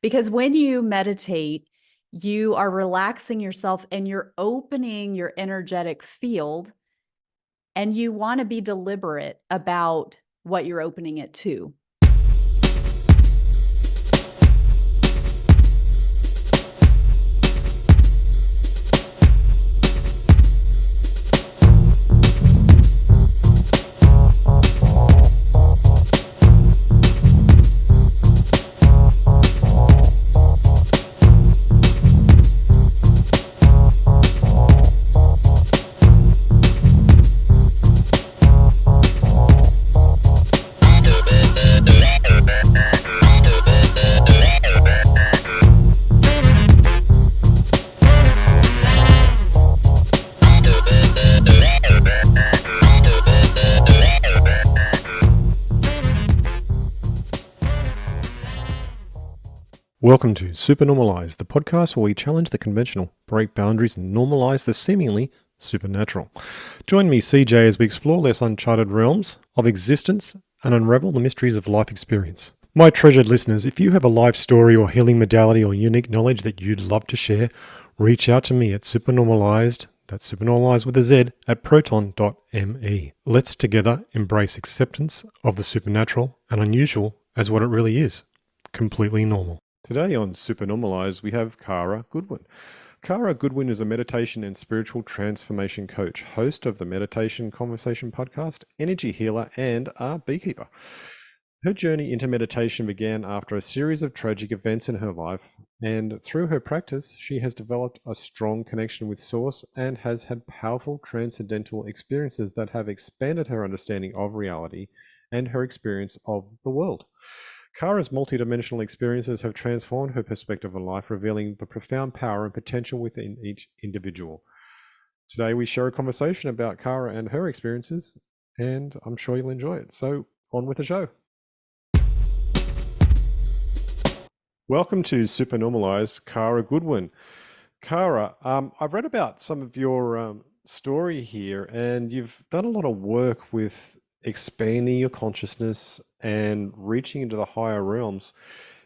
Because when you meditate, you are relaxing yourself and you're opening your energetic field, and you want to be deliberate about what you're opening it to. Welcome to Supernormalized, the podcast where we challenge the conventional, break boundaries, and normalize the seemingly supernatural. Join me, CJ, as we explore less uncharted realms of existence and unravel the mysteries of life experience. My treasured listeners, if you have a life story or healing modality or unique knowledge that you'd love to share, reach out to me at supernormalized, that's supernormalized with a Z, at proton.me. Let's together embrace acceptance of the supernatural and unusual as what it really is, completely normal. Today on Supernormalized, we have Kara Goodwin. Kara Goodwin is a meditation and spiritual transformation coach, host of the Meditation Conversation podcast, energy healer, and a beekeeper. Her journey into meditation began after a series of tragic events in her life, and through her practice, she has developed a strong connection with Source and has had powerful transcendental experiences that have expanded her understanding of reality and her experience of the world. Kara's multidimensional experiences have transformed her perspective on life, revealing the profound power and potential within each individual. Today, we share a conversation about Kara and her experiences, and I'm sure you'll enjoy it. So, on with the show. Welcome to Supernormalized, Kara Goodwin. Kara, I've read about some of your story here, and you've done a lot of work with expanding your consciousness and reaching into the higher realms.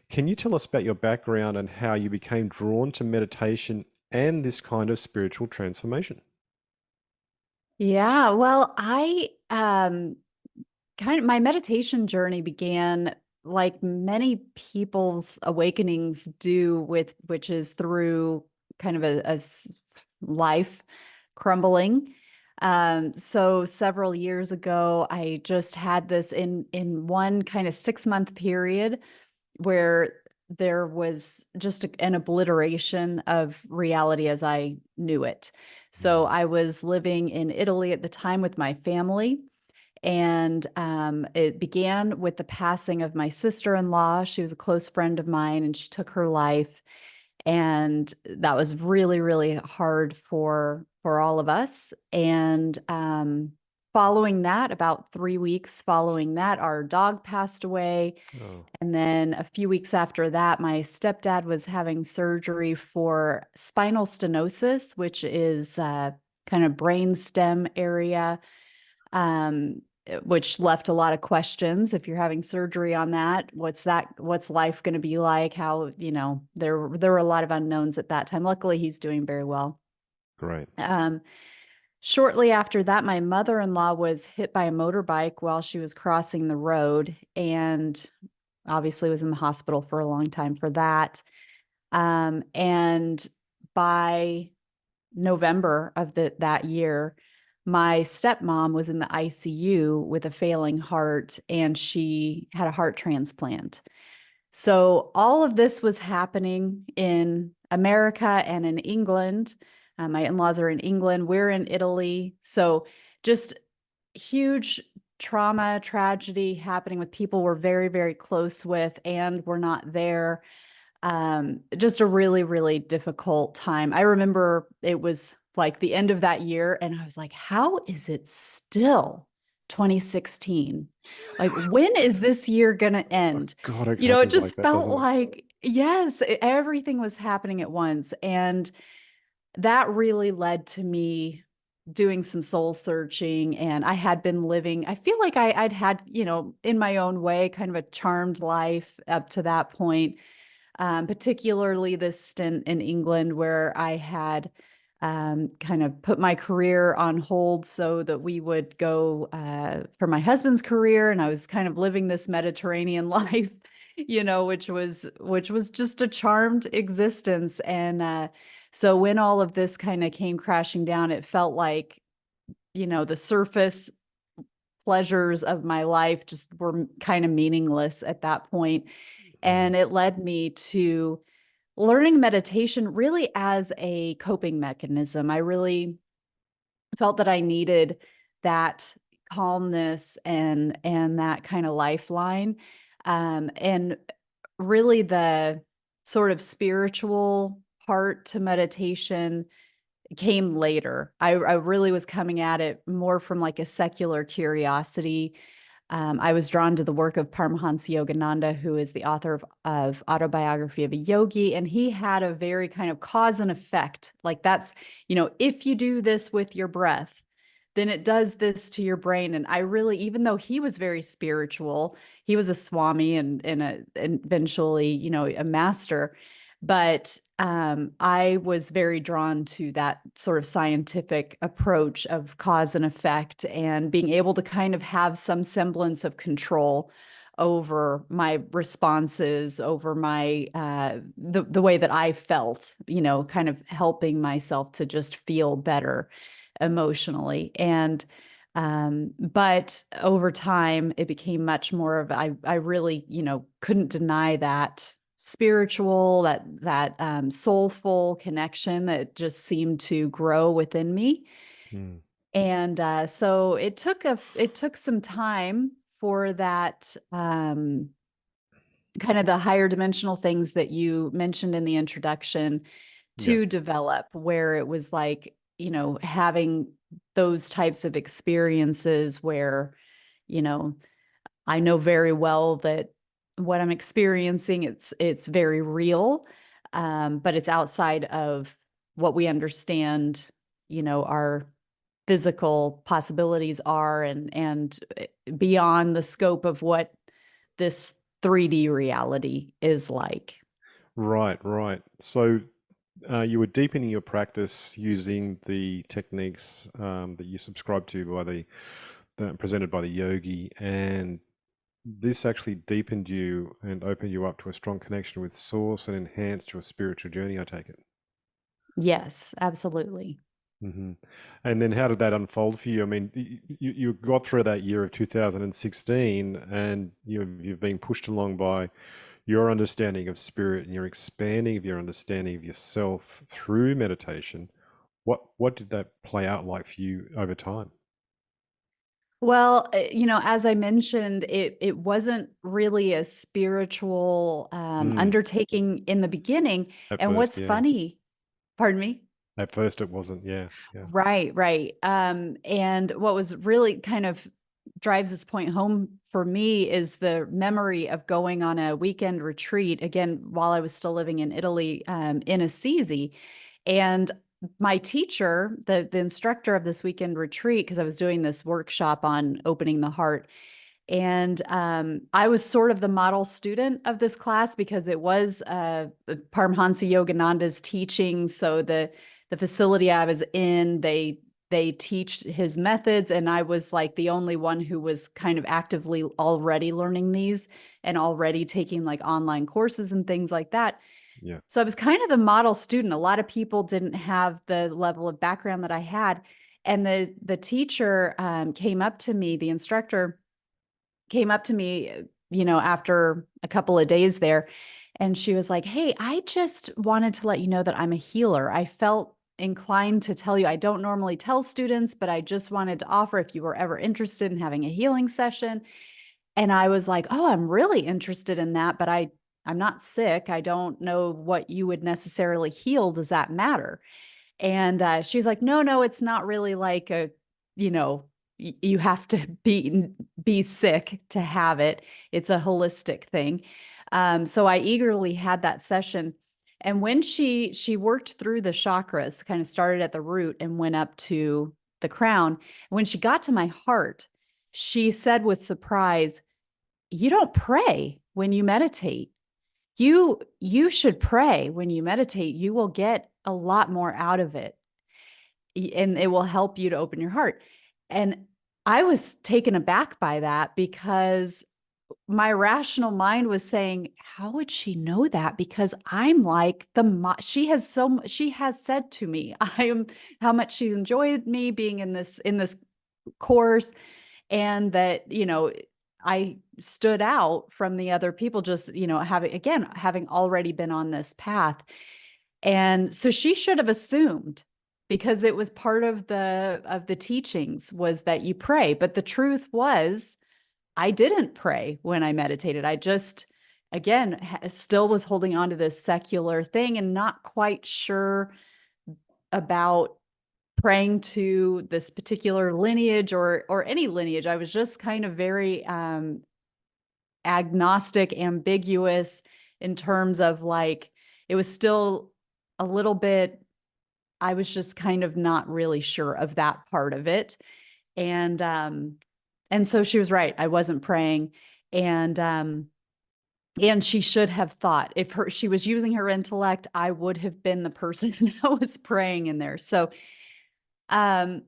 Can you tell us about your background and how you became drawn to meditation and this kind of spiritual transformation? Yeah, well, I kind of my meditation journey began like many people's awakenings do, with which is through kind of life crumbling. So several years ago, I just had this in one kind of 6 month period where there was just an obliteration of reality as I knew it. So I was living in Italy at the time with my family, and it began with the passing of my sister-in-law. She was a close friend of mine, and she took her life. And that was really, really hard for all of us. And following that, about 3 weeks following that, our dog passed away. Oh, And then a few weeks after that, my stepdad was having surgery for spinal stenosis, which is kind of brain stem area, which left a lot of questions. If you're having surgery on that, what's life going to be like? How, there were a lot of unknowns at that time. Luckily, he's doing very well. great. Shortly after that, my mother-in-law was hit by a motorbike while she was crossing the road, and obviously was in the hospital for a long time for that. And by November of that year, my stepmom was in the ICU with a failing heart, and she had a heart transplant. So all of this was happening in America and in England. My in-laws are in England. We're in Italy. So just huge trauma, tragedy happening with people we're very, very close with, and we're not there. Just a really, really difficult time. I remember it was like the end of that year, and I was like, how is it still 2016? Like, when is this year gonna Oh, end? God, it It happens like just that, felt doesn't it? like, yes, everything was happening at once. And that really led to me doing some soul searching. And I had been living, I feel like I'd had, in my own way, kind of a charmed life up to that point. particularly this stint in England where I had kind of put my career on hold so that we would go for my husband's career, and I was kind of living this Mediterranean life, which was just a charmed existence. And so when all of this kind of came crashing down, it felt like the surface pleasures of my life just were kind of meaningless at that point. Mm. And it led me to learning meditation really as a coping mechanism. I really felt that I needed that calmness and that kind of lifeline. And really the sort of spiritual part to meditation came later. I really was coming at it more from like a secular curiosity. I was drawn to the work of Paramahansa Yogananda, who is the author of Autobiography of a Yogi, and he had a very kind of cause and effect. Like that's, if you do this with your breath, then it does this to your brain. And I really, even though he was very spiritual, he was a swami and eventually, a master. But I was very drawn to that sort of scientific approach of cause and effect and being able to kind of have some semblance of control over my responses, over my the way that I felt, kind of helping myself to just feel better emotionally. And but over time it became much more of I really, couldn't deny that spiritual, that soulful connection that just seemed to grow within me. Mm. And so it took some time for that kind of the higher dimensional things that you mentioned in the introduction Yeah. to develop, where it was like, having those types of experiences where, you know, I know very well that what I'm experiencing, it's very real, but it's outside of what we understand, our physical possibilities are, and beyond the scope of what this 3D reality is like. Right, right. So you were deepening your practice using the techniques that you subscribe to by presented by the yogi, and this actually deepened you and opened you up to a strong connection with source and enhanced your spiritual journey, I take it. Yes, absolutely. Hmm. And then how did that unfold for you? I mean, you got through that year of 2016, and you've been pushed along by your understanding of spirit, and you're expanding of your understanding of yourself through meditation. What did that play out like for you over time? Well, as I mentioned, it wasn't really a spiritual Mm, undertaking in the beginning. at And first, what's yeah. funny, pardon me? At first, it wasn't. Yeah, yeah, Right, right. And what was really kind of drives this point home for me is the memory of going on a weekend retreat again while I was still living in Italy, in Assisi. And my teacher, the instructor of this weekend retreat, because I was doing this workshop on opening the heart, and I was sort of the model student of this class because it was Paramahansa Yogananda's teaching. So the facility I was in, they teach his methods, and I was like the only one who was kind of actively already learning these and already taking like online courses and things like that. yeah. So I was kind of the model student. A lot of people didn't have the level of background that I had. And the teacher came up to me, the instructor came up to me, after a couple of days there, and she was like, "Hey, I just wanted to let you know that I'm a healer. I felt inclined to tell you. I don't normally tell students, but I just wanted to offer if you were ever interested in having a healing session." And I was like, "Oh, I'm really interested in that, but I'm not sick. I don't know what you would necessarily heal. Does that matter?" And she's like, "No, no, it's not really like a, you know, you have to be sick to have it. It's a holistic thing." So I eagerly had that session. And when she worked through the chakras, kind of started at the root and went up to the crown, when she got to my heart, she said with surprise, "You don't pray when you meditate." you should pray when you meditate. You will get a lot more out of it, and it will help you to open your heart. And I was taken aback by that because my rational mind was saying, how would she know that? Because I'm like she has said to me, I am how much she's enjoyed me being in this course, and that, I stood out from the other people, just, having already been on this path. And so she should have assumed, because it was part of the teachings, was that you pray. But the truth was, I didn't pray when I meditated. I just, again, still was holding on to this secular thing and not quite sure about praying to this particular lineage, or any lineage. I was just kind of very agnostic, ambiguous, in terms of, like, it was still a little bit, I was just kind of not really sure of that part of it. And so she was right. I wasn't praying. And she should have thought, if she was using her intellect, I would have been the person that was praying in there. So, um,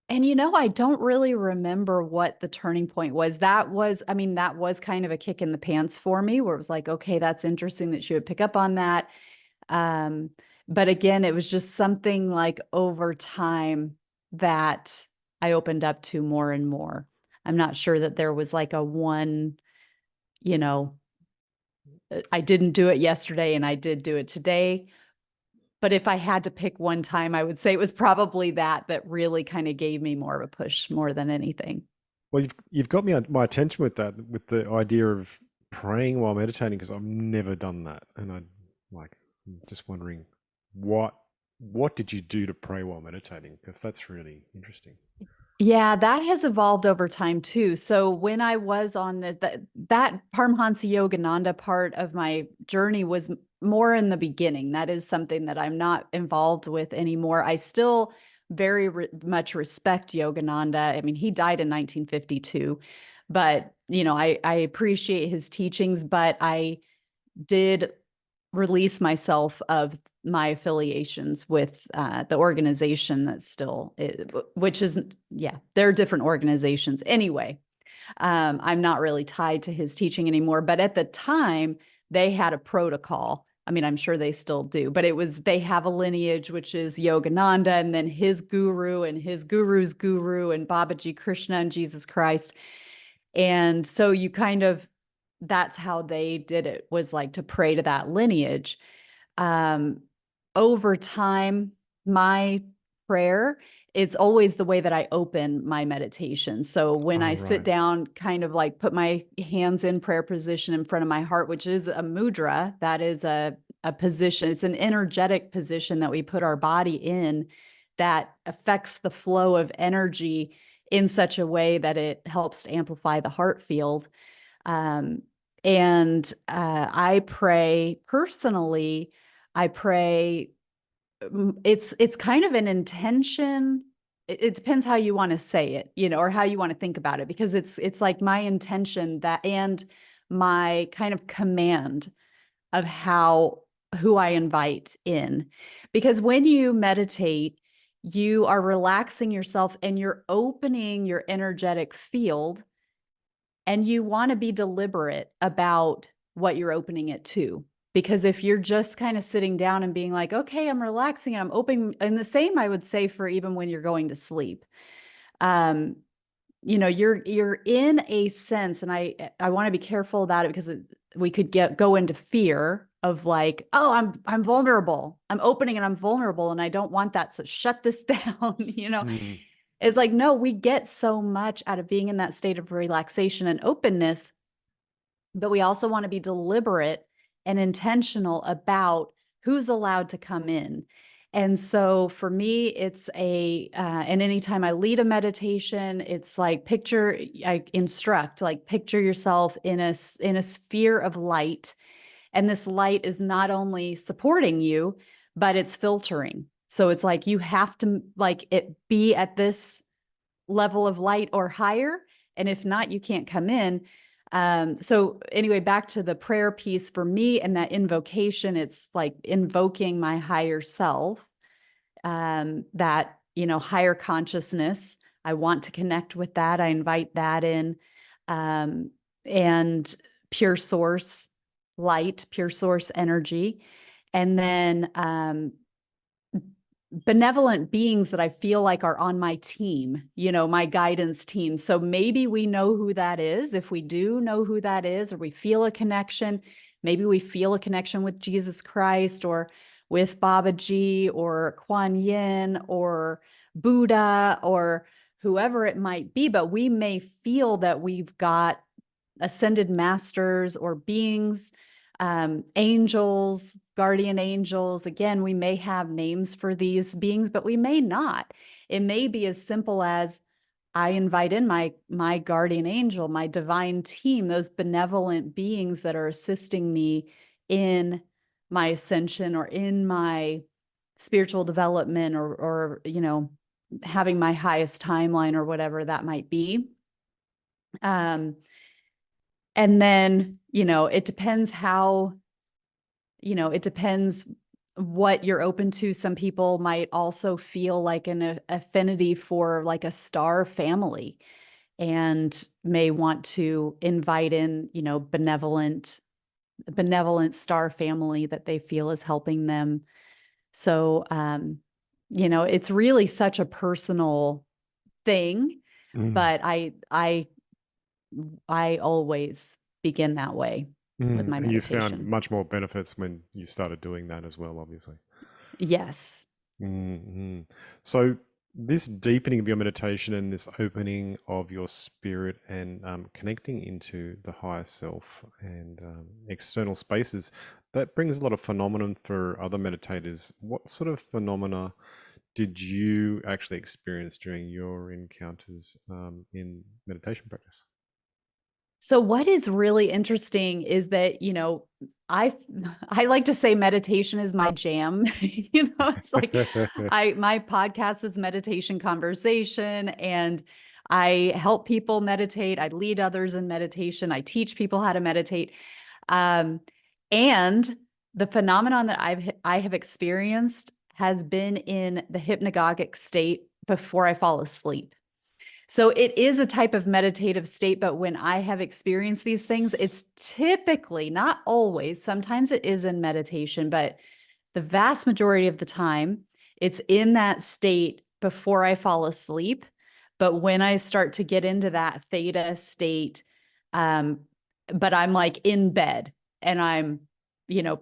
and I don't really remember what the turning point was. That was kind of a kick in the pants for me, where it was like, okay, that's interesting that she would pick up on that. Um, but again, it was just something, like, over time, that I opened up to more and more. I'm not sure that there was like a one, you know, I didn't do it yesterday and I did do it today. But if I had to pick one time, I would say it was probably that really kind of gave me more of a push, more than anything. Well, you've got my attention with that, with the idea of praying while meditating, because I've never done that, and I'm just wondering what what did you do to pray while meditating? Because that's really interesting. Yeah, that has evolved over time too. So when I was on that Paramhansa Yogananda part of my journey was more in the beginning. That is something that I'm not involved with anymore. I still very much respect Yogananda. I mean, he died in 1952, but I appreciate his teachings, but I did release myself of my affiliations with the organization that's still, which is, yeah, they're different organizations. Anyway, I'm not really tied to his teaching anymore. But at the time, they had a protocol. I mean, I'm sure they still do, but they have a lineage, which is Yogananda, and then his guru and his guru's guru, and Babaji Krishna and Jesus Christ. And so that's how they did it, was like to pray to that lineage. Um, Over time, my prayer, it's always the way that I open my meditation. So when Oh, I sit right. down, kind of like put my hands in prayer position in front of my heart, which is a mudra, that is a position, it's an energetic position that we put our body in, that affects the flow of energy in such a way that it helps to amplify the heart field. Um, and I pray personally. I pray. It's kind of an intention. It depends how you want to say it, or how you want to think about it, because it's like my intention, that, and my kind of command of who I invite in. Because when you meditate, you are relaxing yourself and you're opening your energetic field, and you want to be deliberate about what you're opening it to. Because if you're just kind of sitting down and being like, okay, I'm relaxing and I'm opening, and the same I would say for even when you're going to sleep. Um, you're in a sense, and I want to be careful about it, because we could go into fear of, like, oh, I'm vulnerable. I'm opening and I'm vulnerable and I don't want that. So shut this down. Mm. It's like, no, we get so much out of being in that state of relaxation and openness, but we also want to be deliberate and intentional about who's allowed to come in. And so for me, and anytime I lead a meditation, it's like, I instruct, like, picture yourself in a sphere of light. And this light is not only supporting you, but it's filtering. So it's like, you have to, like, it be at this level of light or higher. And if not, you can't come in. So anyway, back to the prayer piece for me and that invocation, it's like invoking my higher self, that, higher consciousness. I want to connect with that. I invite that in. Um, and pure source light, pure source energy. And then benevolent beings that I feel like are on my team, my guidance team. So maybe we know who that is. If we do know who that is, or we feel a connection, maybe we feel a connection with Jesus Christ or with Baba Ji or Kuan Yin or Buddha or whoever it might be, but we may feel that we've got ascended masters or beings, angels, guardian angels. Again, we may have names for these beings, but we may not. It may be as simple as I invite in my guardian angel, my divine team, those benevolent beings that are assisting me in my ascension or in my spiritual development or having my highest timeline or whatever that might be. And then, it depends it depends what you're open to. Some people might also feel like an affinity for like a star family and may want to invite in, benevolent star family that they feel is helping them. So, it's really such a personal thing, Mm. but I always begin that way with my And you found meditation. much more benefits when you started doing that as well, obviously. Yes. Hmm. So, this deepening of your meditation and this opening of your spirit and connecting into the higher self and external spaces, that brings a lot of phenomenon for other meditators. What sort of phenomena did you actually experience during your encounters in meditation practice? So what is really interesting is that, I I like to say meditation is my jam. It's like my podcast is meditation conversation, and I help people meditate. I lead others in meditation. I teach people how to meditate. Um, and the phenomenon that I have experienced has been in the hypnagogic state before I fall asleep. So it is a type of meditative state, but when I have experienced these things, it's typically, not always, sometimes it is in meditation, but the vast majority of the time, it's in that state before I fall asleep. But when I start to get into that theta state, um, but I'm like in bed and I'm,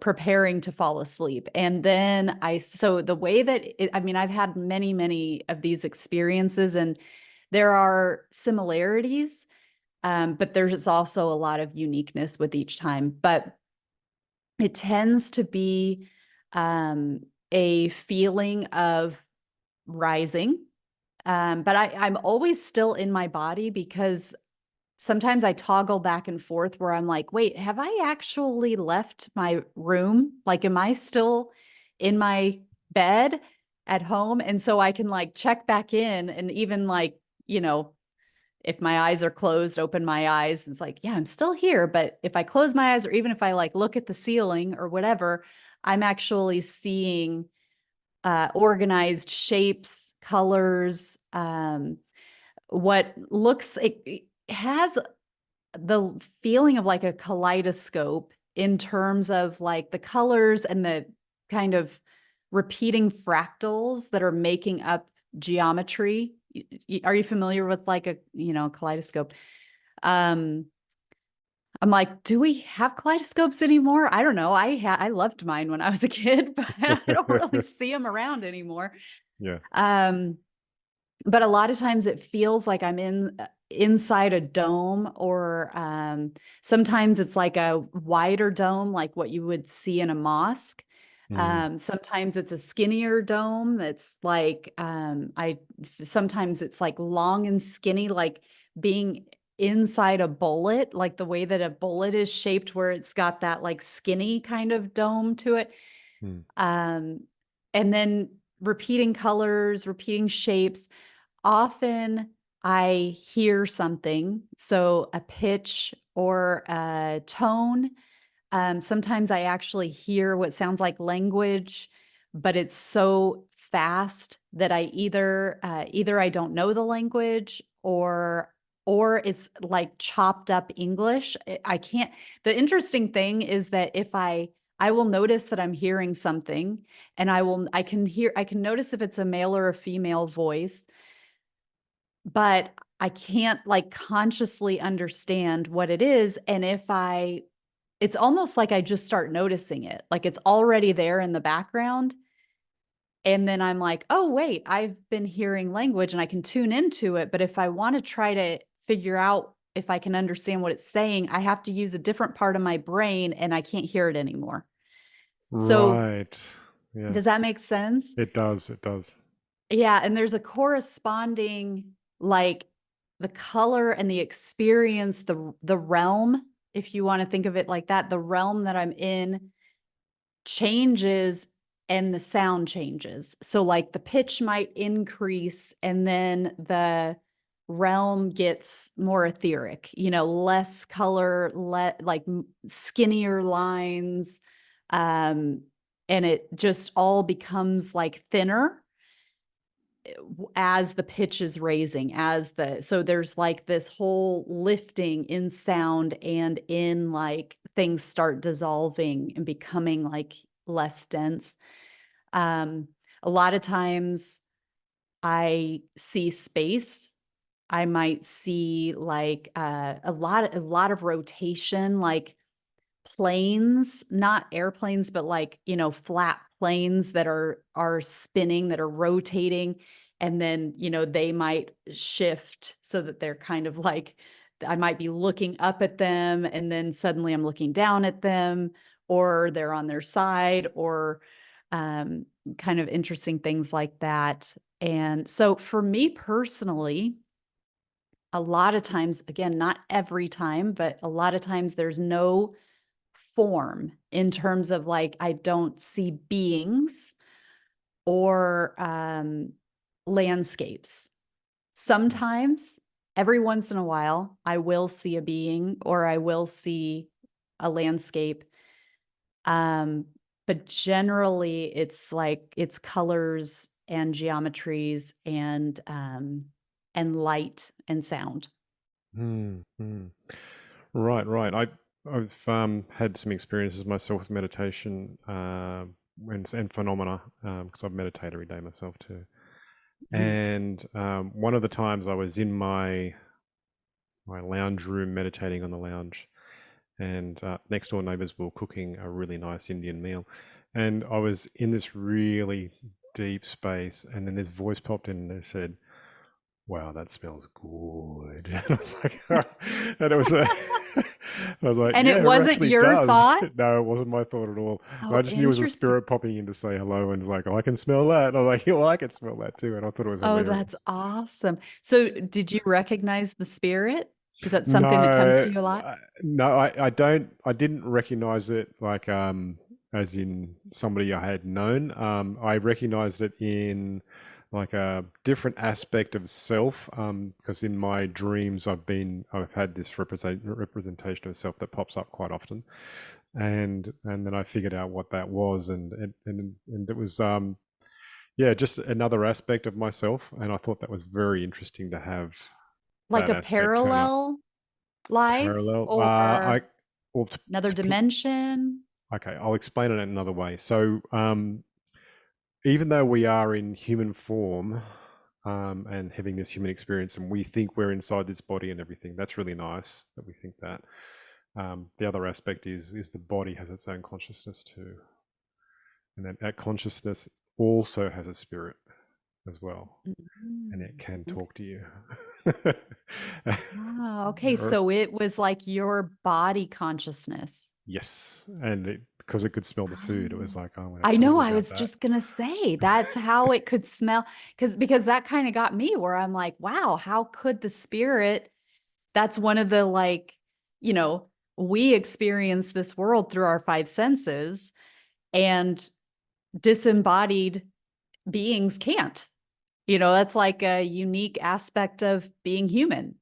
preparing to fall asleep. And then so the way that I mean, I've had many, many of these experiences, and there are similarities, but there's also a lot of uniqueness with each time. But it tends to be um, a feeling of rising. But I'm always still in my body because sometimes I toggle back and forth where I'm like, wait, have I actually left my room? Like, am I still in my bed at home? And so I can like check back in and even like, if my eyes are closed, open my eyes. It's like, yeah, I'm still here. But if I close my eyes, or even if I like look at the ceiling or whatever, I'm actually seeing organized shapes, colors, what looks, it has the feeling of like a kaleidoscope in terms of like the colors and the kind of repeating fractals that are making up geometry. Are you familiar with like a, kaleidoscope? Um, I'm like, do we have kaleidoscopes anymore? I don't know. I loved mine when I was a kid, but I don't really see them around anymore. Yeah. Um, but a lot of times it feels like I'm inside a dome, or sometimes it's like a wider dome, like what you would see in a mosque. Mm, Sometimes it's a skinnier dome that's like sometimes it's like long and skinny, like being inside a bullet, like the way that a bullet is shaped, where it's got that like skinny kind of dome to it. mm, Um, and then repeating colors, repeating shapes. Often I hear something, so a pitch or a tone. Sometimes I actually hear what sounds like language, but it's so fast that either I don't know the language or it's like chopped up English. I can't. The interesting thing is that if I will notice that I'm hearing something, and I can notice if it's a male or a female voice, but I can't like consciously understand what it is. And it's almost like I just start noticing it. Like it's already there in the background. And then I'm like, oh, wait, I've been hearing language and I can tune into it. But if I want to try to figure out if I can understand what it's saying, I have to use a different part of my brain and I can't hear it anymore. So Right. Yeah. does that make sense? It does. It does. Yeah, and there's a corresponding like the color and the experience, the realm, if you want to think of it like that, the realm that I'm in changes and the sound changes. So like the pitch might increase and then the realm gets more etheric, less color, like skinnier lines, um and it just all becomes like thinner as the pitch is raising, so there's like this whole lifting in sound and in like things start dissolving and becoming like less dense. um a lot of times I see space. I might see like a lot of rotation, like planes, not airplanes, but like, flat planes that are spinning, that are rotating. And then, they might shift so that they're kind of like, I might be looking up at them and then suddenly I'm looking down at them, or they're on their side, or um, kind of interesting things like that. And so for me personally, a lot of times, again, not every time, but a lot of times there's no form in terms of like I don't see beings or landscapes. Sometimes, every once in a while, I will see a being or I will see a landscape. Um, but generally, it's like it's colors and geometries and light and sound. Hmm. Hmm. Right, right. I've had some experiences myself with meditation and phenomena because I meditate every day myself too. Mhm. And one of the times I was in my lounge room meditating on the lounge, and next door neighbors were cooking a really nice Indian meal, and I was in this really deep space, and then this voice popped in and they said, wow, that smells good. And I was like, and it was a, I was like, And it yeah, it wasn't actually your does. thought. No, it wasn't my thought at all. And I Oh, just knew it was a interesting. spirit popping in to say hello and was like, oh, I can smell that. And I was like, yeah, well, I can smell that too. And I thought it was Oh, that's hilarious. awesome. So did you recognize the spirit? Is that something that comes to No, you a lot? no, I don't, I didn't recognize it like, as in somebody I had known. I recognized it in like a different aspect of self. Because in my dreams, I've had this representation of self that pops up quite often. And then I figured out what that was. And it was, yeah, just another aspect of myself. And I thought that was very interesting to have Like that a aspect turn up. parallel life Parallel. or I well, another dimension? okay, I'll explain it another way. So, even though we are in human form, and having this human experience, and we think we're inside this body and everything, that's really nice that we think that. The other aspect is the body has its own consciousness too, and that consciousness also has a spirit as well, and it Mm, can okay. talk to you. Ah, okay. So it was like your body consciousness. Yes, and because it could smell the food, it was Oh. like, "I'm gonna I tell know, you I about was that." just gonna say that's how it could smell, because that kind of got me where I'm like, wow, how could the spirit, that's one of the like, you know, we experience this world through our five senses and disembodied beings can't. That's like a unique aspect of being human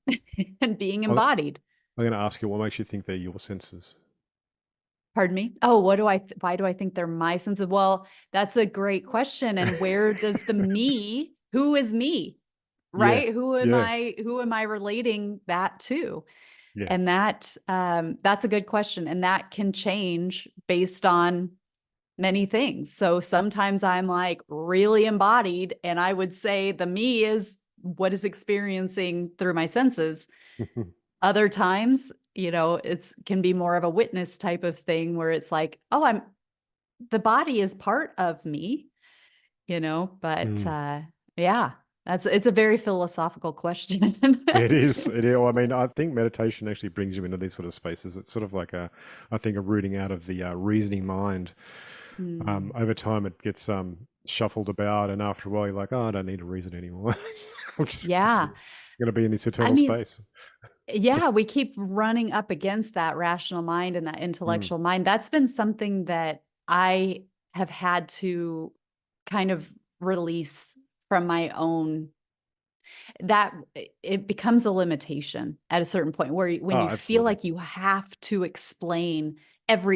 and being I'm embodied. going to ask you, what makes you think they're your senses? Pardon me? Oh, why do I think they're my sense of, well, that's a great question. And where does who is me? Yeah, Right? yeah, Who am I relating that to? yeah. And that's a good question. And that can change based on many things. So sometimes I'm like really embodied, and I would say the me is what is experiencing through my senses. Other times, it's can be more of a witness type of thing where it's like, oh, the body is part of me, but Mm. yeah, it's a very philosophical question. It is. It is. Well, I mean, I think meditation actually brings you into these sort of spaces. It's sort of like I think, a rooting out of the reasoning mind. Mm, Over time, it gets shuffled about, and after a while, you're like, oh, I don't need to reason anymore. I'm just yeah. going to be in this I eternal mean, space. yeah, we keep running up against that rational mind and that Mm. intellectual mind. That's been something that I have had to kind of release from my own, that it becomes a limitation at a certain point where when Oh, you feel absolutely. like you have to explain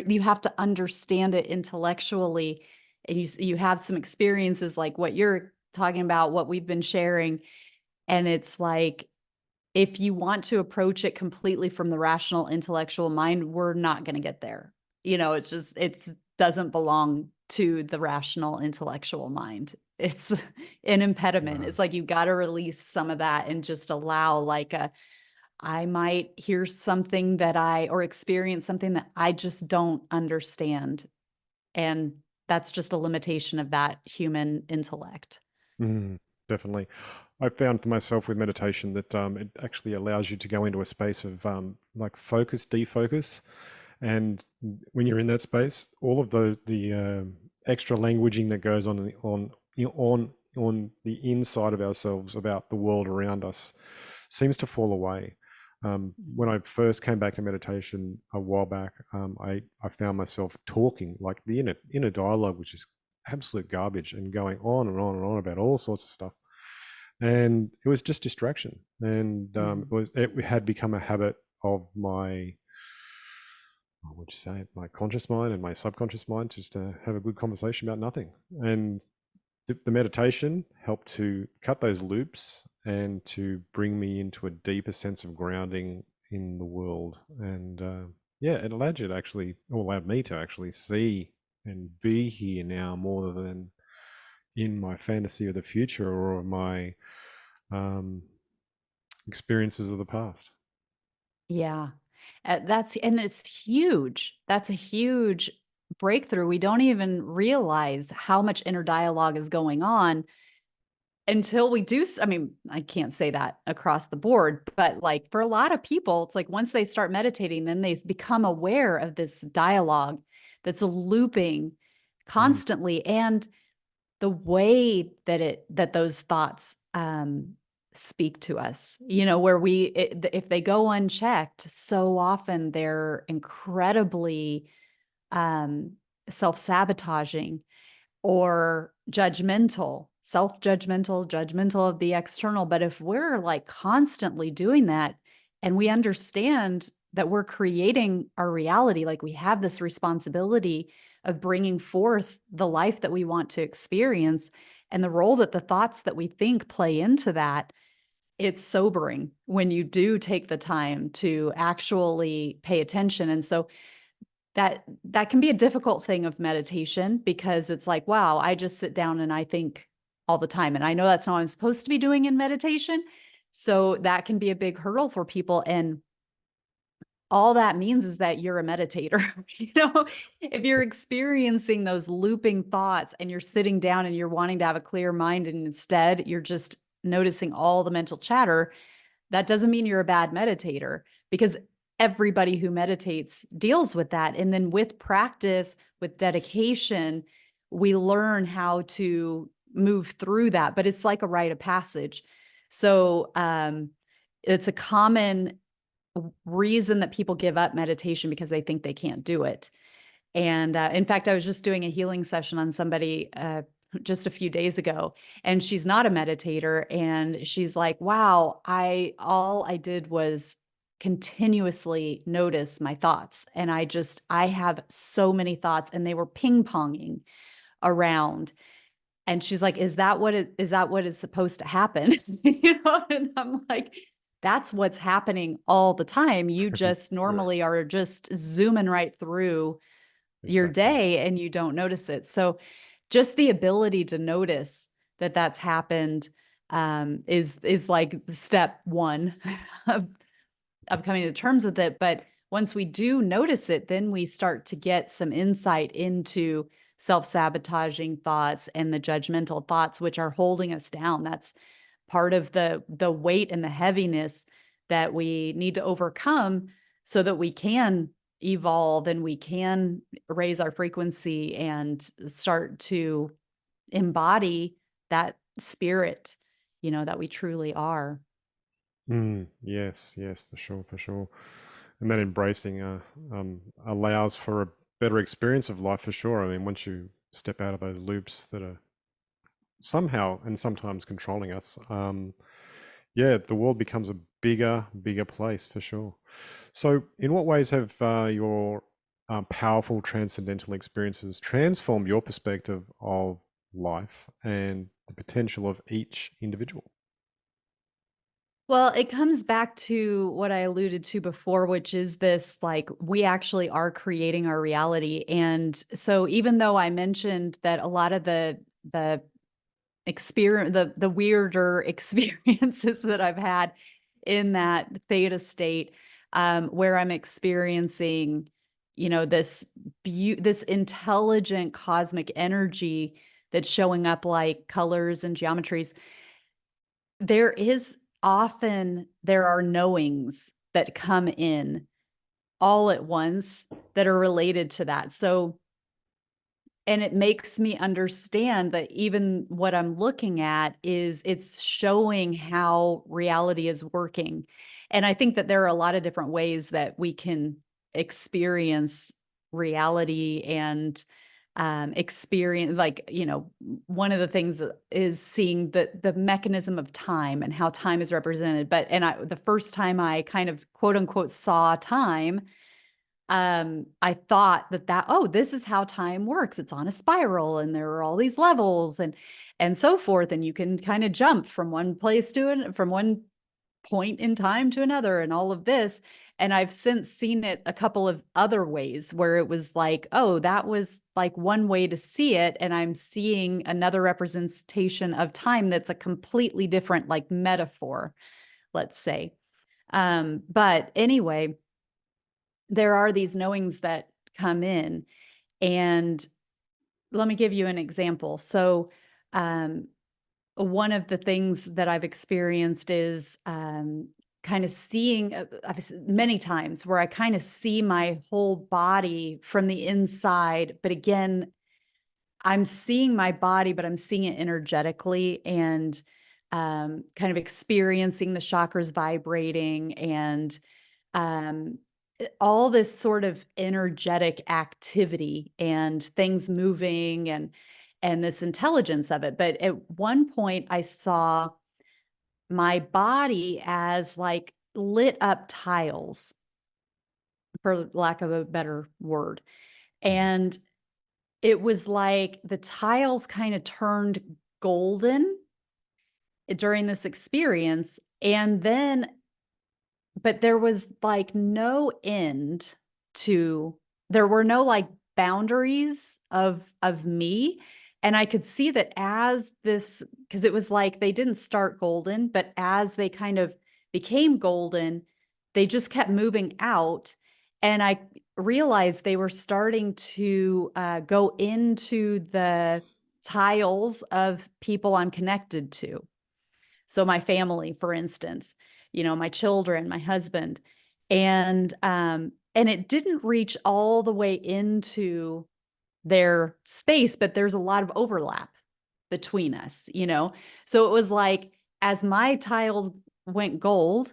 you have to understand it intellectually, and you have some experiences like what you're talking about, what we've been sharing, and it's like, if you want to approach it completely from the rational intellectual mind, we're not going to get there. It's just, doesn't belong to the rational intellectual mind. It's an impediment. Wow. It's like you got to release some of that and just allow, like, I might hear something or experience something that I just don't understand. And that's just a limitation of that human intellect. Mm, definitely. I found for myself with meditation that it actually allows you to go into a space of like focus, defocus, and when you're in that space, all of the extra languaging that goes on the inside of ourselves about the world around us seems to fall away. When I first came back to meditation a while back, I found myself talking like the inner dialogue, which is absolute garbage, and going on and on and on about all sorts of stuff, and it was just distraction. And Mm. it had become a habit of my, what would you say, my conscious mind and my subconscious mind, just to have a good conversation about nothing. And the meditation helped to cut those loops and to bring me into a deeper sense of grounding in the world. And yeah, it allowed you to actually, or allowed me to actually see and be here now, more than in my fantasy of the future or my um, experiences of the past. Yeah. And it's huge. That's a huge breakthrough. We don't even realize how much inner dialogue is going on until we do. I mean, I can't say that across the board, but like for a lot of people, it's like once they start meditating, then they become aware of this dialogue that's looping Mm. constantly. And the way that those thoughts speak to us, where if they go unchecked, so often they're incredibly um self-sabotaging or judgmental of the external. But if we're like constantly doing that, and we understand that we're creating our reality, like we have this responsibility of bringing forth the life that we want to experience, and the role that the thoughts that we think play into that, it's sobering when you do take the time to actually pay attention. And so that can be a difficult thing of meditation, because it's like, wow, I just sit down and I think all the time. And I know that's not what I'm supposed to be doing in meditation. So that can be a big hurdle for people. And all that means is that you're a meditator. If you're experiencing those looping thoughts and you're sitting down and you're wanting to have a clear mind, and instead you're just noticing all the mental chatter, that doesn't mean you're a bad meditator, because everybody who meditates deals with that. And then with practice, with dedication, we learn how to move through that. But it's like a rite of passage. So it's a common reason that people give up meditation, because they think they can't do it. And in fact, I was just doing a healing session on somebody just a few days ago, and she's not a meditator, and she's like, wow, all I did was continuously notice my thoughts, and I have so many thoughts, and they were ping-ponging around. And she's like, is that what is supposed to happen? And I'm like, that's what's happening all the time. You just Right. normally are just zooming right through your Exactly. day and you don't notice it. So just the ability to notice that that's happened, is like step one of coming to terms with it. But once we do notice it, then we start to get some insight into self-sabotaging thoughts and the judgmental thoughts which are holding us down. That's part of the weight and the heaviness that we need to overcome so that we can evolve and we can raise our frequency and start to embody that spirit, that we truly are. Yes, yes, for sure, for sure. And that embracing allows for a better experience of life for sure. I mean, once you step out of those loops that are somehow and sometimes controlling us, yeah, the world becomes a bigger, bigger place for sure. So, in what ways have your powerful transcendental experiences transformed your perspective of life and the potential of each individual? Well, it comes back to what I alluded to before, which is this, like, we actually are creating our reality. And so even though I mentioned that a lot of the experience, the weirder experiences that I've had in that theta state, where I'm experiencing, this intelligent cosmic energy that's showing up like colors and geometries, there are knowings that come in all at once that are related to that. So, and it makes me understand that even what I'm looking at it's showing how reality is working. And I think that there are a lot of different ways that we can experience reality and experience, like, one of the things is seeing the mechanism of time and how time is represented. The first time I kind of quote unquote saw time, I thought oh, this is how time works. It's on a spiral and there are all these levels and so forth. And you can kind of jump from one place from one point in time to another and all of this. And I've since seen it a couple of other ways where it was like, oh, that was like one way to see it. And I'm seeing another representation of time that's a completely different, like, metaphor, let's say. But anyway, there are these knowings that come in. And let me give you an example. So, um, one of the things that I've experienced is kind of seeing many times where I kind of see my whole body from the inside. But again, I'm seeing my body, but I'm seeing it energetically and kind of experiencing the chakras vibrating and um, all this sort of energetic activity and things moving and this intelligence of it. But at one point I saw my body as like lit up tiles, for lack of a better word. Mhm. And it was like the tiles kind of turned golden during this experience. And then but there was, like, no end to there were no, like, boundaries of me, and I could see that as this, because it was like they didn't start golden, but as they kind of became golden, they just kept moving out, and I realized they were starting to, go into the tiles of people I'm connected to. So my family, for instance, my children, my husband, and it didn't reach all the way into their space, but there's a lot of overlap between us. So it was like as my tiles went gold,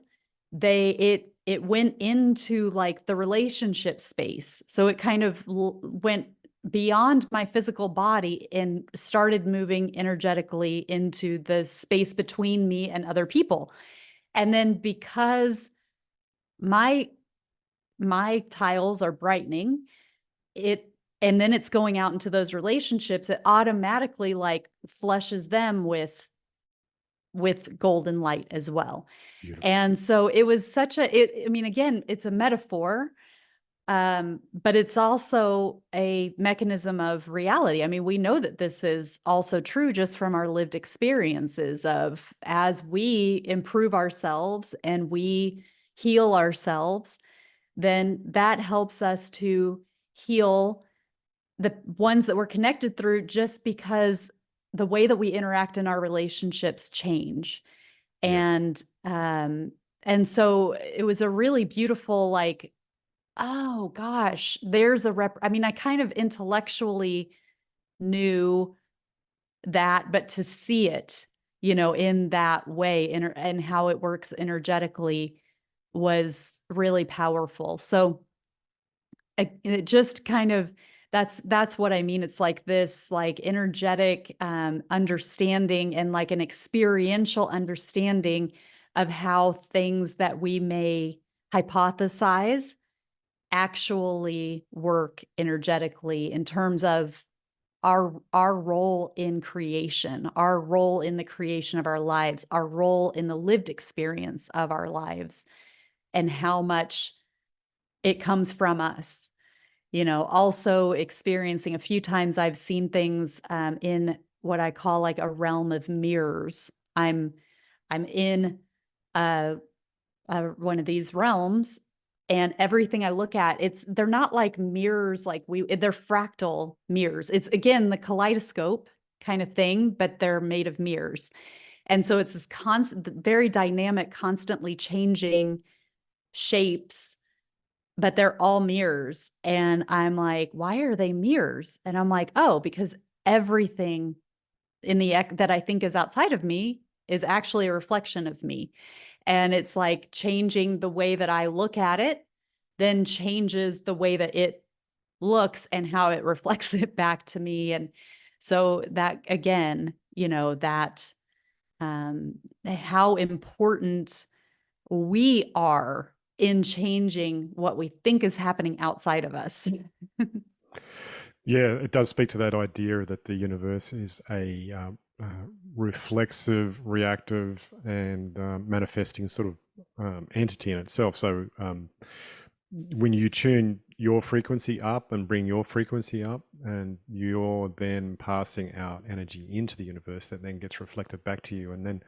it went into like the relationship space. So it kind of went beyond my physical body and started moving energetically into the space between me and other people. And then because my my tiles are brightening, it and then it's going out into those relationships, it automatically like flushes them with golden light as well. Beautiful. And so it was such a I mean, again, it's a metaphor, but it's also a mechanism of reality. I mean, we know that this is also true just from our lived experiences of as we improve ourselves and we heal ourselves, then that helps us to heal the ones that we're connected through just because the way that we interact in our relationships change. Yeah. And so it was a really beautiful, like, oh gosh, there's a I mean, I kind of intellectually knew that, but to see it, in that way and how it works energetically was really powerful. So it just kind of that's what I mean. It's like this like energetic understanding and like an experiential understanding of how things that we may hypothesize actually work energetically in terms of our role in creation, our role in the creation of our lives, our role in the lived experience of our lives, and how much it comes from us. Also experiencing a few times I've seen things in what I call like a realm of mirrors. I'm in uh, one of these realms, and everything I look at, they're not like mirrors like they're fractal mirrors. It's again the kaleidoscope kind of thing, but they're made of mirrors. And so it's this constant, very dynamic, constantly changing shapes, but they're all mirrors. And I'm like, why are they mirrors? And I'm like, oh, because everything in the that I think is outside of me is actually a reflection of me. And it's like changing the way that I look at it, then changes the way that it looks and how it reflects it back to me. And so that again, that how important we are in changing what we think is happening outside of us. Yeah, it does speak to that idea that the universe is a reflexive, reactive, and manifesting sort of entity in itself. So when you tune your frequency up and bring your frequency up, and you're then passing out energy into the universe that then gets reflected back to you. And then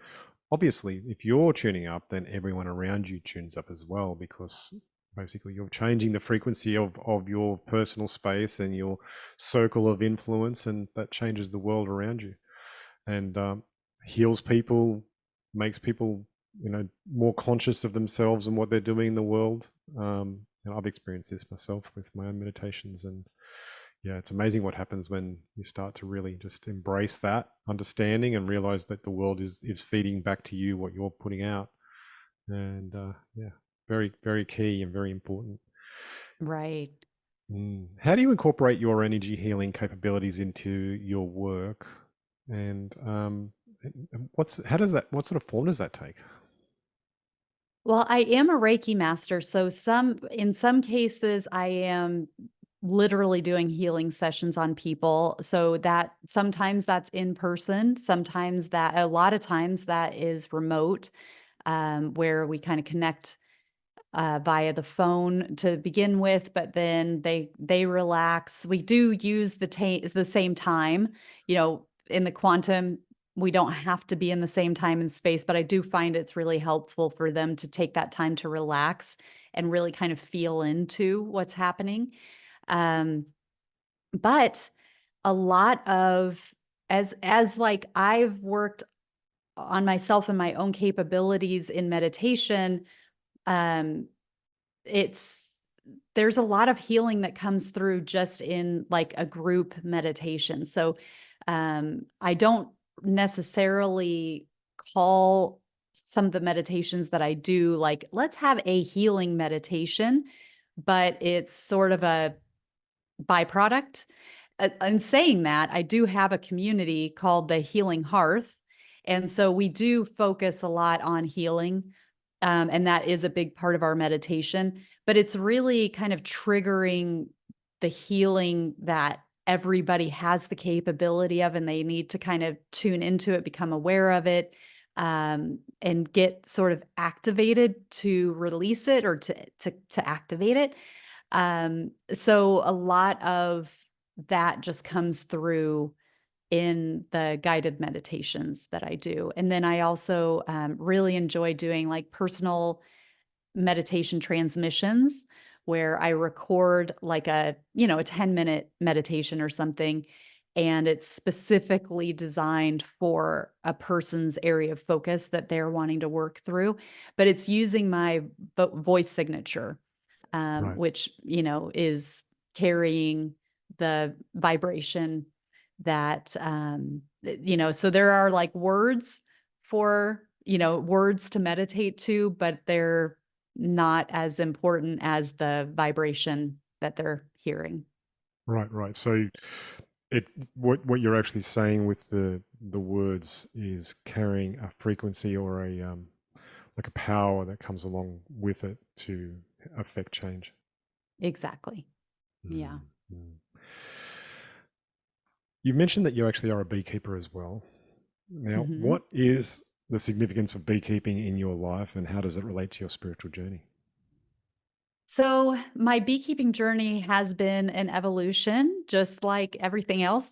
obviously, if you're tuning up, then everyone around you tunes up as well, because basically you're changing the frequency of your personal space and your circle of influence, and that changes the world around you, and heals people, makes people more conscious of themselves and what they're doing in the world. And I've experienced this myself with my own meditations, and yeah, it's amazing what happens when you start to really just embrace that understanding and realize that the world is feeding back to you what you're putting out. And yeah, very, very key and very important. Right. How do you incorporate your energy healing capabilities into your work? And how does that, what sort of form does that take? Well, I am a Reiki master, so in some cases I am literally doing healing sessions on people. So that sometimes that's in person, sometimes that a lot of times that is remote, where we kind of connect via the phone to begin with, but then they relax. We do use the same time, in the quantum. We don't have to be in the same time and space, but I do find it's really helpful for them to take that time to relax and really kind of feel into what's happening. Um, but a lot of as like I've worked on myself and my own capabilities in meditation, um, it's there's a lot of healing that comes through just in like a group meditation. So I don't necessarily call some of the meditations that I do like, let's have a healing meditation, but it's sort of a byproduct. in saying that, I do have a community called the Healing Hearth. And so we do focus a lot on healing. And that is a big part of our meditation. But it's really kind of triggering the healing that everybody has the capability of, and they need to kind of tune into it, become aware of it, and get sort of activated to release it or to activate it. So a lot of that just comes through in the guided meditations that I do. And then I also really enjoy doing like personal meditation transmissions where I record like a 10-minute meditation or something. And it's specifically designed for a person's area of focus that they're wanting to work through. But it's using my voice signature, Right. which, is carrying the vibration that, so there are like words for, words to meditate to, but they're not as important as the vibration that they're hearing. Right, right. So what you're actually saying with the words is carrying a frequency or a like a power that comes along with it to affect change. Exactly. Yeah. Mm, mm. You mentioned that you actually are a beekeeper as well. Now, Mhm. what is the significance of beekeeping in your life and how does it relate to your spiritual journey? So, my beekeeping journey has been an evolution, just like everything else.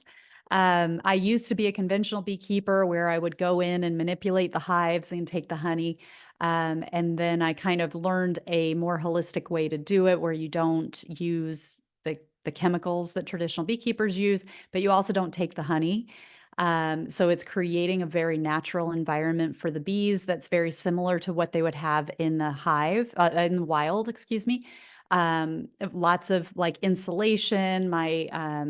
I used to be a conventional beekeeper where I would go in and manipulate the hives and take the honey. And then I kind of learned a more holistic way to do it where you don't use the chemicals that traditional beekeepers use, but you also don't take the honey. So it's creating a very natural environment for the bees that's very similar to what they would have in the hive, in the wild, excuse me. Lots of like insulation. My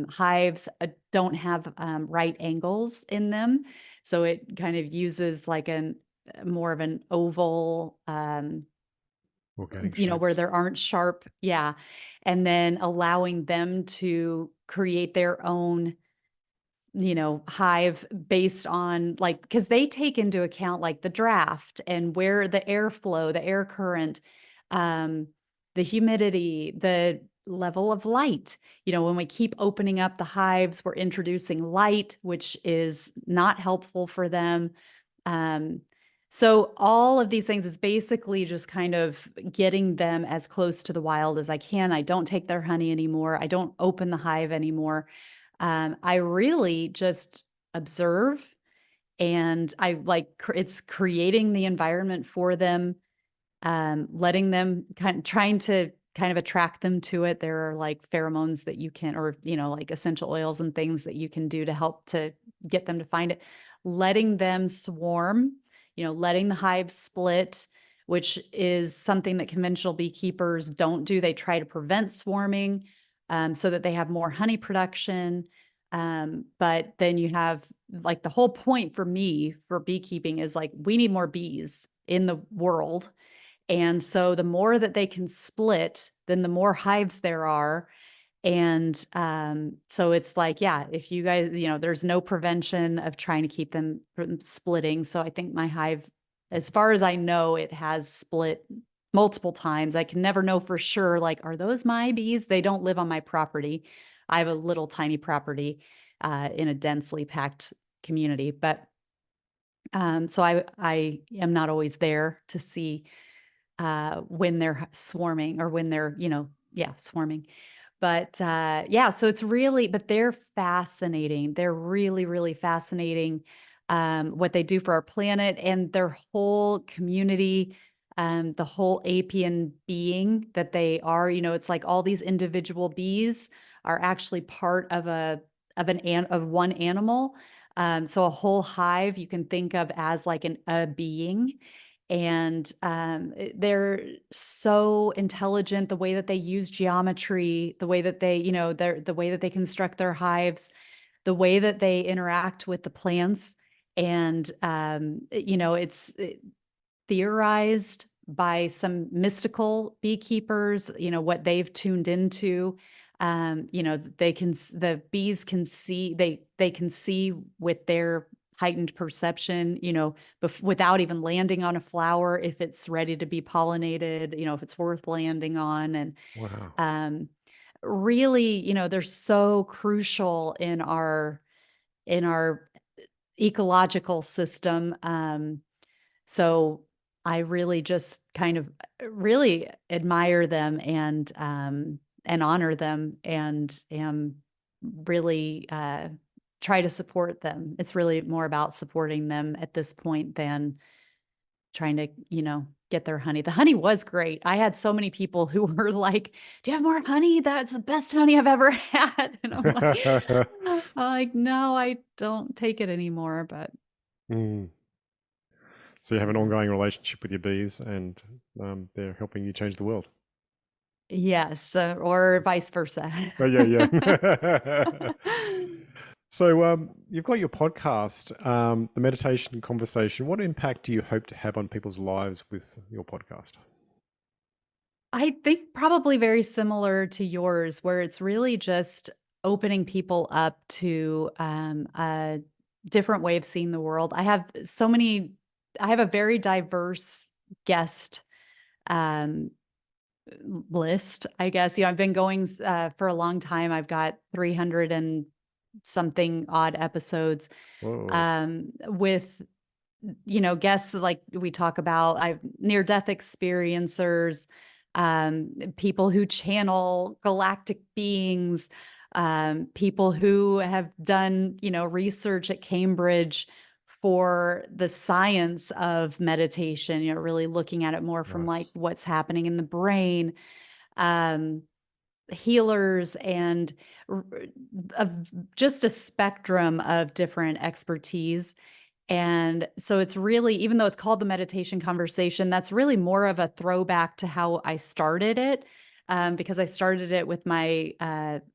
hives don't have right angles in them. So it kind of uses like an more of an oval, Organic where shapes. there aren't sharp, yeah. And then allowing them to create their own hive based on like, because they take into account like the draft and where the airflow, the air current, um, the humidity, the level of light. When we keep opening up the hives, we're introducing light, which is not helpful for them. Um, so all of these things is basically just kind of getting them as close to the wild as I can. I don't take their honey anymore. I don't open the hive anymore. I really just observe, and I like it's creating the environment for them, letting them trying to kind of attract them to it. There are like pheromones that you can, or, like essential oils and things that you can do to help to get them to find it, letting them swarm, letting the hive split, which is something that conventional beekeepers don't do. They try to prevent swarming, so that they have more honey production. But then you have like the whole point for me for beekeeping is like we need more bees in the world, and so the more that they can split, then the more hives there are. And so it's like, yeah, if you guys, there's no prevention of trying to keep them from splitting. So I think my hive, as far as I know, it has split multiple times. I can never know for sure, like, are those my bees? They don't live on my property. I have a little tiny property in a densely packed community. But so I am not always there to see when they're swarming or when they're, yeah, swarming. But yeah, so it's really, but they're fascinating. They're really, really fascinating, what they do for our planet and their whole community, the whole apian being that they are. It's like all these individual bees are actually part of of one animal. So a whole hive you can think of as like a being, and they're so intelligent. The way that they use geometry, the way that they, the way that they construct their hives, the way that they interact with the plants, and it's theorized by some mystical beekeepers, what they've tuned into. The bees can see, they can see with their heightened perception, without even landing on a flower, if it's ready to be pollinated, if it's worth landing on. And Wow. um, really, they're so crucial in our ecological system. So I really just kind of really admire them and honor them, and am really try to support them. It's really more about supporting them at this point than trying to, get their honey. The honey was great. I had so many people who were like, "Do you have more honey? That's the best honey I've ever had." And I'm like, "No, I don't take it anymore." But Mm. So you have an yeah. ongoing relationship with your bees, and they're helping you change the world. Yes, or vice versa. Oh, yeah, yeah. So you've got your podcast, the meditation conversation. What impact do you hope to have on people's lives with your podcast? I think probably very similar to yours, where it's really just opening people up to a different way of seeing the world. I have a very diverse guest um, list, I guess. I've been going for a long time. I've got 300 and something odd episodes Whoa. with guests like we talk about. I've near death experiencers, people who channel galactic beings, people who have done, research at Cambridge for the science of meditation, really looking at it more from like Nice. what's happening in the brain, um, healers, and r- of just a spectrum of different expertise. And so it's really, even though it's called the meditation conversation, that's really more of a throwback to how I started it. Because I started it with I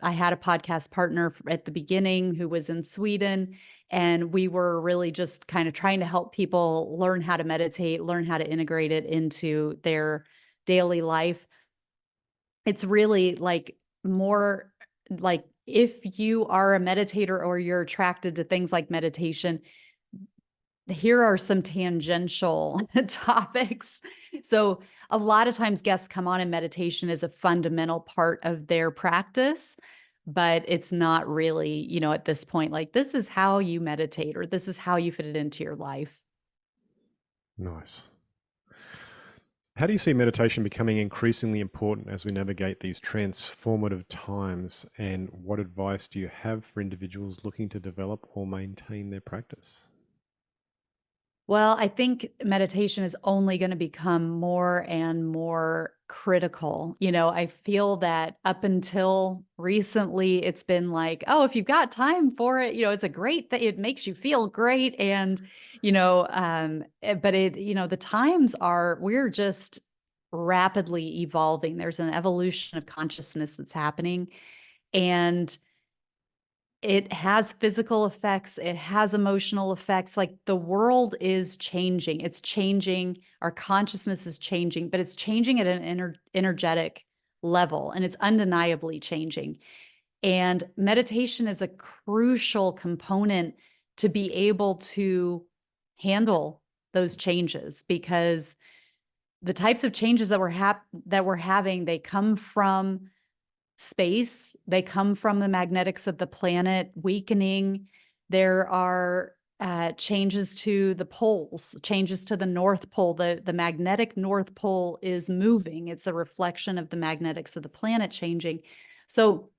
had a podcast partner at the beginning who was in Sweden. And we were really just kind of trying to help people learn how to meditate, learn how to integrate it into their daily life. It's really like more like if you are a meditator or you're attracted to things like meditation, here are some tangential topics. So, a lot of times guests come on and meditation is a fundamental part of their practice, but it's not really, at this point, like this is how you meditate or this is how you fit it into your life. Nice. How do you see meditation becoming increasingly important as we navigate these transformative times? And what advice do you have for individuals looking to develop or maintain their practice? Well, I think meditation is only going to become more and more critical. I feel that up until recently, it's been like, oh, if you've got time for it, it's a great thing. It makes you feel great. And, but the times we're just rapidly evolving. There's an evolution of consciousness that's happening. And it has physical effects, it has emotional effects, like, the world is changing, it's changing, our consciousness is changing, but it's changing at an energetic level, and it's undeniably changing, and meditation is a crucial component to be able to handle those changes, because the types of changes that we're having, they come from space. They come from the magnetics of the planet weakening. There are changes to the poles, changes to the North Pole. The magnetic North Pole is moving. It's a reflection of the magnetics of the planet changing. So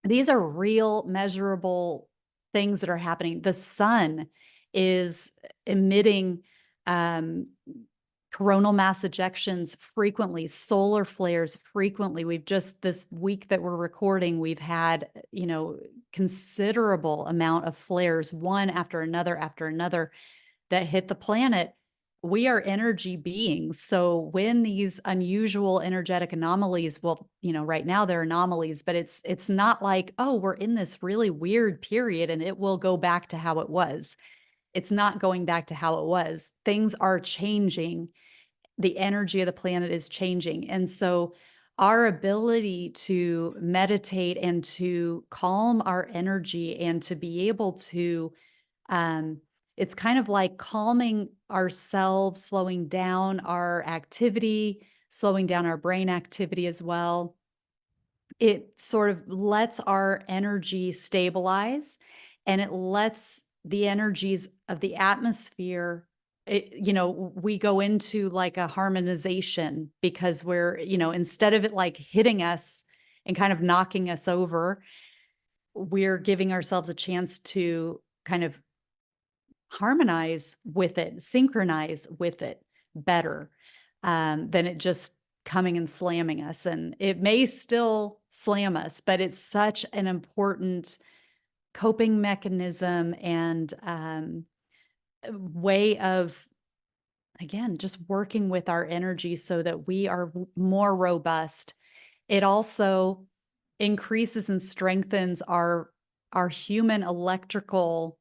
these are real, measurable things that are happening. The sun is emitting um, coronal mass ejections frequently, solar flares frequently. We've just this week that we're recording, we've had, considerable amount of flares, one after another that hit the planet. We are energy beings. So when these unusual energetic anomalies, well, right now they're anomalies, but it's not like, oh, we're in this really weird period and it will go back to how it was. It's not going back to how it was. Things are changing, the energy of the planet is changing. And so our ability to meditate and to calm our energy and to be able to, um, it's kind of like calming ourselves, slowing down our activity, slowing down our brain activity as well. It sort of lets our energy stabilize, and it lets the energies of the atmosphere, we go into like a harmonization because instead of it like hitting us and kind of knocking us over, we're giving ourselves a chance to kind of harmonize with it, synchronize with it better, than it just coming and slamming us. And it may still slam us, but it's such an important coping mechanism and way of, again, just working with our energy so that we are more robust. It also increases and strengthens our human electrical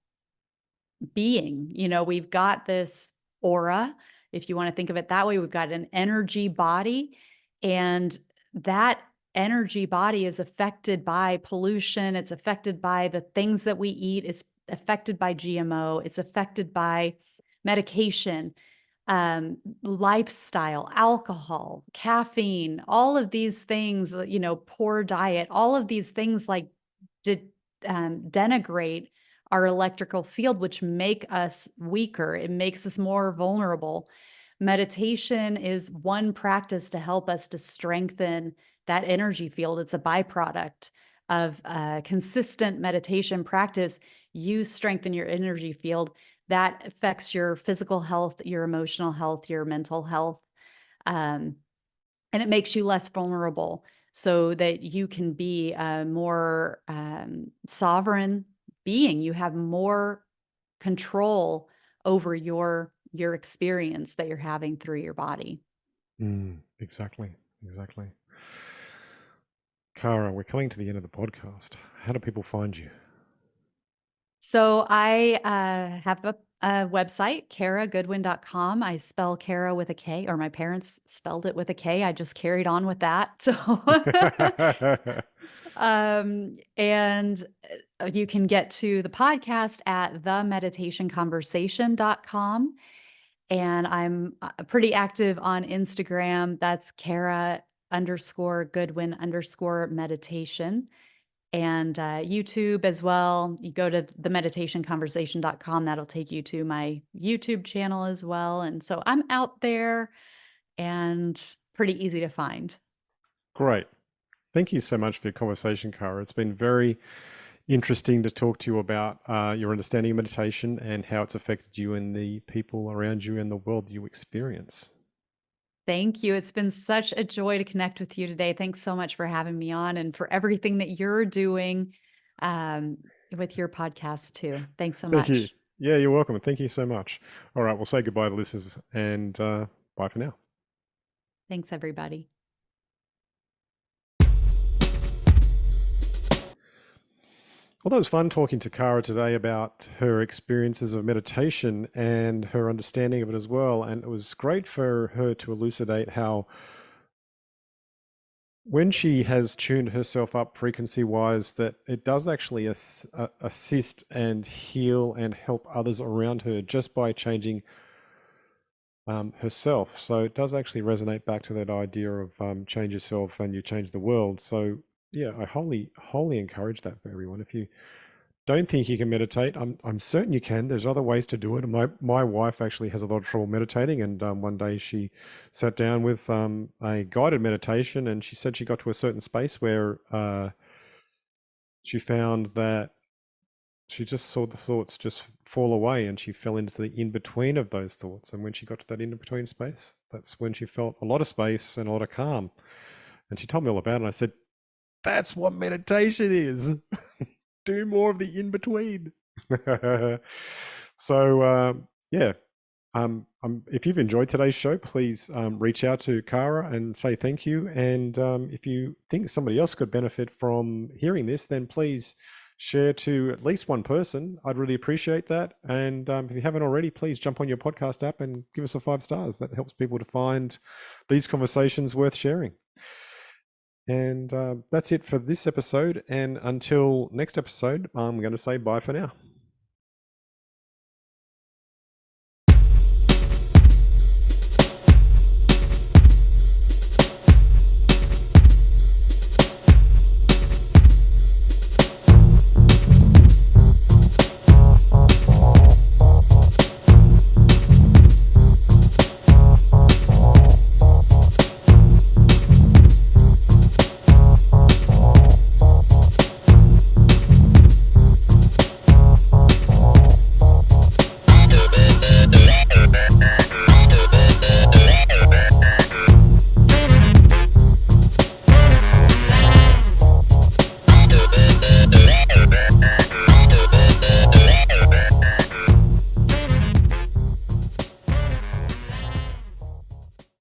being. We've got this aura, if you want to think of it that way. We've got an energy body, and that energy body is affected by pollution. It's affected by the things that we eat. It's affected by GMO. It's affected by medication, lifestyle, alcohol, caffeine, all of these things, poor diet, all of these things like de- denigrate our electrical field, which make us weaker. It makes us more vulnerable. Meditation is one practice to help us to strengthen that energy field. It's a byproduct of consistent meditation practice. You strengthen your energy field. That affects your physical health, your emotional health, your mental health. Um, and it makes you less vulnerable so that you can be a more sovereign being. You have more control over your experience that you're having through your body. Exactly. Exactly. Cara, we're coming to the end of the podcast. How do people find you? So I have a website, karagoodwin.com. I spell Kara with a K, or my parents spelled it with a K. I just carried on with that. So and you can get to the podcast at themeditationconversation.com. And I'm pretty active on Instagram. That's Kara_Goodwin_meditation. And YouTube as well. You go to themeditationconversation.com. That'll take you to my YouTube channel as well. And so I'm out there and pretty easy to find. Great. Thank you so much for your conversation, Cara. It's been very interesting to talk to you about your understanding of meditation and how it's affected you and the people around you and the world you experience. Thank you. It's been such a joy to connect with you today. Thanks so much for having me on and for everything that you're doing um, with your podcast, too. Thanks so Thank you. much. Yeah, you're welcome. Thank you so much. All right, we'll say goodbye to listeners and bye for now. Thanks, everybody. Although it was fun talking to Cara today about her experiences of meditation and her understanding of it as well. And it was great for her to elucidate how when she has tuned herself up frequency wise, that it does actually assist and heal and help others around her just by changing herself. So it does actually resonate back to that idea of change yourself and you change the world. So yeah, I wholly encourage that for everyone. If you don't think you can meditate, I'm certain you can. There's other ways to do it. My wife actually has a lot of trouble meditating, and one day she sat down with a guided meditation, and she said she got to a certain space where she found that she just saw the thoughts just fall away, and she fell into the in between of those thoughts. And when she got to that in between space, that's when she felt a lot of space and a lot of calm. And she told me all about it. And I said, "That's what meditation is." Do more of the in between. So yeah, if you've enjoyed today's show, please reach out to Cara and say thank you. And if you think somebody else could benefit from hearing this, then please share to at least one person. I'd really appreciate that. And if you haven't already, please jump on your podcast app and give us a 5 stars. That helps people to find these conversations worth sharing. And that's it for this episode. And until next episode, I'm going to say bye for now.